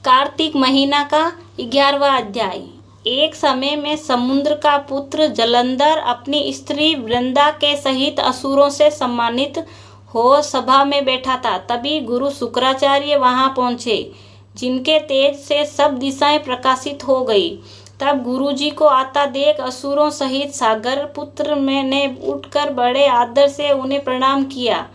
कार्तिक महीना का 11वां अध्याय। एक समय में समुद्र का पुत्र जलंधर अपनी स्त्री वृंदा के सहित असुरों से सम्मानित हो सभा में बैठा था। तभी गुरु शुक्राचार्य वहां पहुंचे, जिनके तेज से सब दिशाएं प्रकाशित हो गई। तब गुरुजी को आता देख असुरों सहित सागर पुत्र ने उठकर बड़े आदर से उन्हें प्रणाम किया।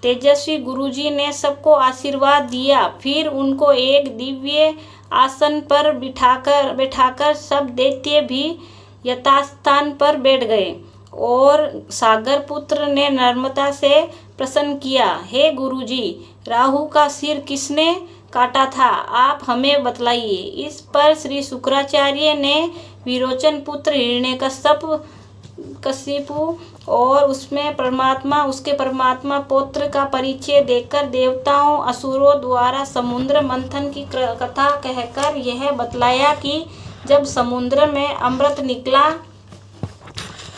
तेजस्वी गुरुजी ने सबको आशीर्वाद दिया। फिर उनको एक दिव्य आसन पर बिठाकर सब दैत्य भी यथास्थान पर बैठ गए और सागर पुत्र ने नम्रता से प्रश्न किया, हे गुरुजी, राहु का सिर किसने काटा था? आप हमें बतलाइए। इस पर श्री शुक्राचार्य ने विरोचन पुत्र हिरण्यकशिपु और उसके परमात्मा पौत्र का परिचय देकर देवताओं असुरों द्वारा समुद्र मंथन की कथा कहकर यह बतलाया कि जब समुद्र में अमृत निकला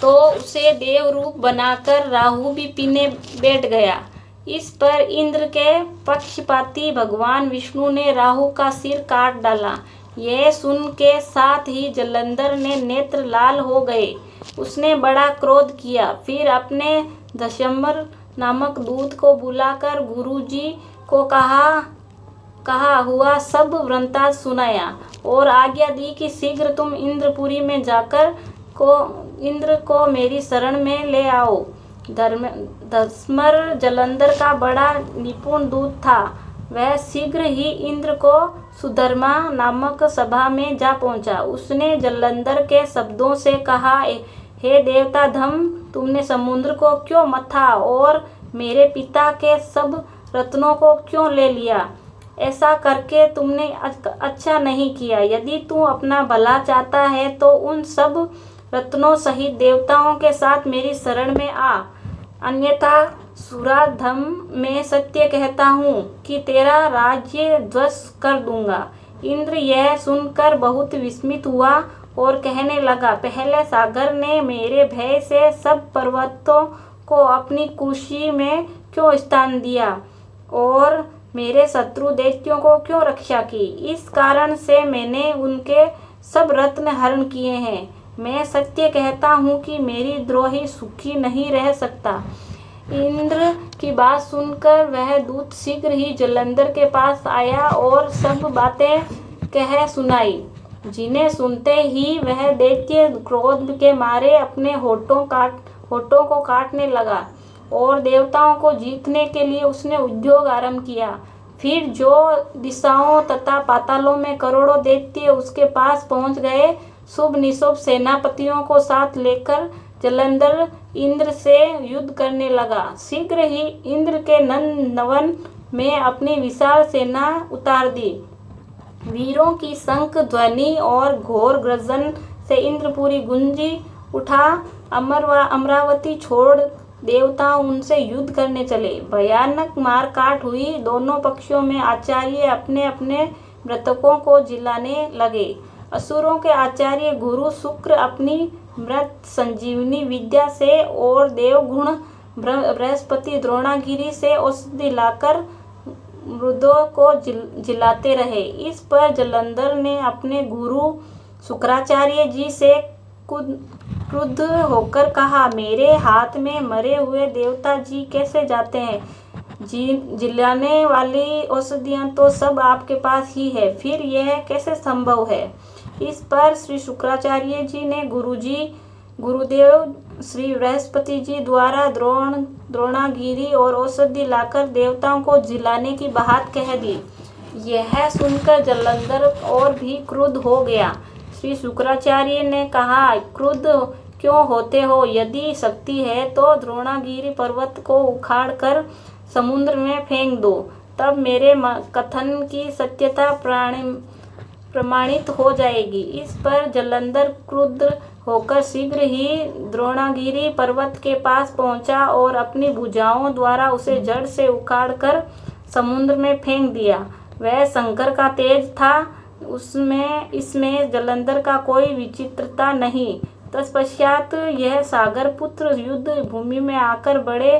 तो उसे देव रूप बनाकर राहु भी पीने बैठ गया। इस पर इंद्र के पक्षपाती भगवान विष्णु ने राहु का सिर काट डाला। यह सुन के साथ ही जलंधर ने नेत्र लाल हो गए। उसने बड़ा क्रोध किया। फिर अपने दशम्बर नामक दूत को बुलाकर गुरुजी को कहा हुआ सब वृत्तांत सुनाया और आज्ञा दी कि शीघ्र तुम इंद्रपुरी में जाकर इंद्र को मेरी शरण में ले आओ। दशम्बर जलंधर का बड़ा निपुण दूत था। वह शीघ्र ही इंद्र को सुधर्मा नामक सभा में जा पहुंचा। उसने जलंधर के शब्दों से कहा, हे देवता धम, तुमने समुद्र को क्यों मथा और मेरे पिता के सब रत्नों को क्यों ले लिया? ऐसा करके तुमने अच्छा नहीं किया। यदि तू अपना भला चाहता है तो उन सब रत्नों सहित देवताओं के साथ मेरी शरण में आ, अन्यथा सुराधम मैं सत्य कहता हूँ कि तेरा राज्य ध्वस्त कर दूंगा। इंद्र यह सुनकर बहुत विस्मित हुआ और कहने लगा, पहले सागर ने मेरे भय से सब पर्वतों को अपनी कुर्सी में क्यों स्थान दिया और मेरे शत्रु दैत्यों को क्यों रक्षा की? इस कारण से मैंने उनके सब रत्न हरण किए हैं। मैं सत्य कहता हूँ कि मेरी द्रोही सुखी नहीं रह सकता। इंद्र की बात सुनकर वह दूत शीघ्र ही जलंधर के पास आया और सब बातें कह सुनाई, जिन्हें सुनते ही वह दैत्य क्रोध के मारे अपने होठों को काटने लगा और देवताओं को जीतने के लिए उसने उद्योग आरंभ किया। फिर जो दिशाओं तथा पातालों में करोड़ों दैत्य उसके पास पहुंच गए, शुभ निशुभ सेनापतियों को साथ लेकर जलंधर इंद्र से युद्ध करने लगा। शीघ्र ही इंद्र के नवन में अपनी विशाल सेना उतार दी। वीरों की शंख ध्वनि और घोर गर्जन से इंद्रपुरी गूंजी उठा। अमरावती छोड़ देवता उनसे युद्ध करने चले। भयानक मारकाट हुई। दोनों पक्षों में आचार्य अपने अपने मृतकों को जिलाने लगे। असुरों के आचार्य गुरु शुक्र अपनी मृत संजीवनी विद्या से और देवगुण बृहस्पति द्रोणागिरी से औषधि लाकर मृदों को जिलाते रहे। इस पर जलंधर ने अपने गुरु शुक्राचार्य जी से क्रुद्ध होकर कहा, मेरे हाथ में मरे हुए देवता जी कैसे जाते हैं? जिलाने वाली औषधियाँ तो सब आपके पास ही है, फिर यह कैसे संभव है? इस पर श्री शुक्राचार्य जी ने गुरुदेव श्री बृहस्पति जी द्वारा द्रोणागिरी और औषधि लाकर देवताओं को जिलाने की बात कह दी। यह सुनकर जलंधर और भी क्रुद्ध हो गया। श्री शुक्राचार्य ने कहा, क्रुद्ध क्यों होते हो? यदि शक्ति है तो द्रोणागिरी पर्वत को उखाड़कर समुद्र में फेंक दो, तब मेरे कथन की सत्यता प्रमाणित हो जाएगी। इस पर जलंधर क्रुद्ध होकर शीघ्र ही द्रोणागिरी पर्वत के पास पहुंचा और अपनी भुजाओं द्वारा उसे जड़ से उखाड़कर समुद्र में फेंक दिया। वह शंकर का तेज था, इसमें जलंधर का कोई विचित्रता नहीं। तत्पश्चात यह सागर पुत्र युद्ध भूमि में आकर बड़े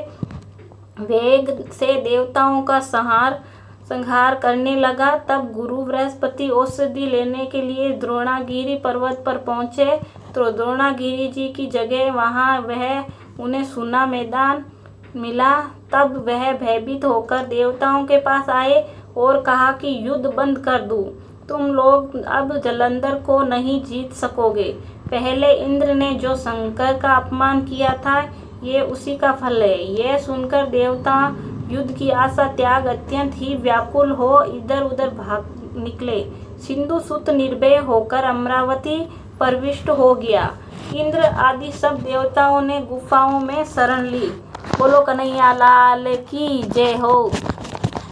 वेग से देवताओं का संहार संहार करने लगा। तब गुरु बृहस्पति औषधि लेने के लिए द्रोणागिरी पर्वत पर पहुँचे तो द्रोणागिरी जी की जगह वहाँ उन्हें सूना मैदान मिला। तब वह भयभीत होकर देवताओं के पास आए और कहा कि युद्ध बंद कर दूं, तुम लोग अब जलंधर को नहीं जीत सकोगे। पहले इंद्र ने जो शंकर का अपमान किया था, ये उसी का फल है। यह सुनकर देवता युद्ध की आशा त्याग अत्यंत ही व्याकुल हो इधर उधर भाग निकले। सिंधु सुत निर्भय होकर अमरावती प्रविष्ट हो गया। इंद्र आदि सब देवताओं ने गुफाओं में शरण ली। बोलो कन्हैया लाल की जय हो।